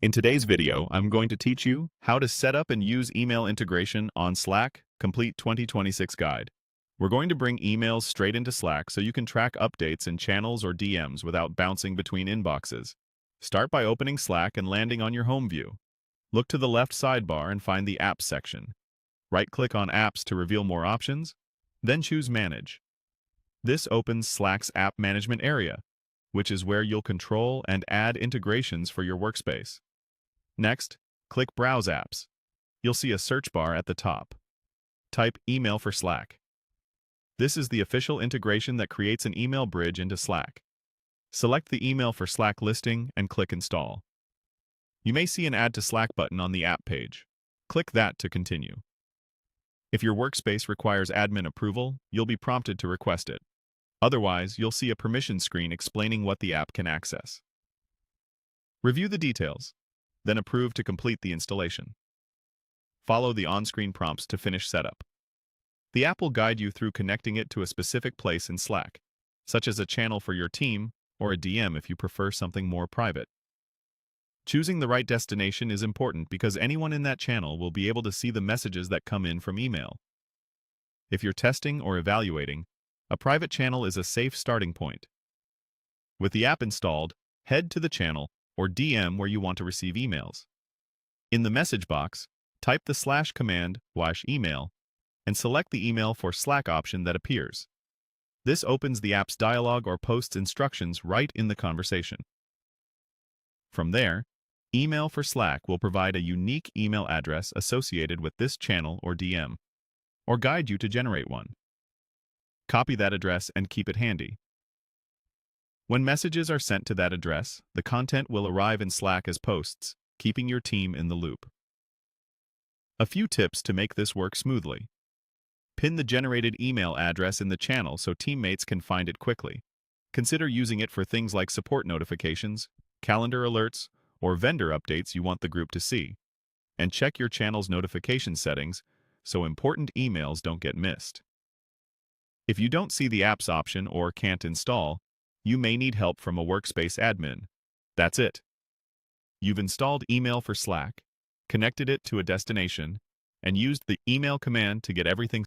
In today's video, I'm going to teach you how to set up and use email integration on Slack Complete 2026 Guide. We're going to bring emails straight into Slack so you can track updates in channels or DMs without bouncing between inboxes. Start by opening Slack and landing on your home view. Look to the left sidebar and find the Apps section. Right-click on Apps to reveal more options, then choose Manage. This opens Slack's App Management area, which is where you'll control and add integrations for your workspace. Next, click Browse Apps. You'll see a search bar at the top. Type Email for Slack. This is the official integration that creates an email bridge into Slack. Select the Email for Slack listing and click Install. You may see an Add to Slack button on the app page. Click that to continue. If your workspace requires admin approval, you'll be prompted to request it. Otherwise, you'll see a permission screen explaining what the app can access. Review the details, then approve to complete the installation. Follow the on-screen prompts to finish setup. The app will guide you through connecting it to a specific place in Slack, such as a channel for your team or a DM if you prefer something more private. Choosing the right destination is important because anyone in that channel will be able to see the messages that come in from email. If you're testing or evaluating, a private channel is a safe starting point. With the app installed, head to the channel or DM where you want to receive emails. In the message box, type the command /email and select the Email for Slack option that appears. This opens the app's dialog or posts instructions right in the conversation. From there, Email for Slack will provide a unique email address associated with this channel or DM, or guide you to generate one. Copy that address and keep it handy. When messages are sent to that address, the content will arrive in Slack as posts, keeping your team in the loop. A few tips to make this work smoothly. Pin the generated email address in the channel so teammates can find it quickly. Consider using it for things like support notifications, calendar alerts, or vendor updates you want the group to see. And check your channel's notification settings so important emails don't get missed. If you don't see the apps option or can't install, you may need help from a workspace admin. That's it. You've installed Email for Slack, connected it to a destination, and used the email command to get everything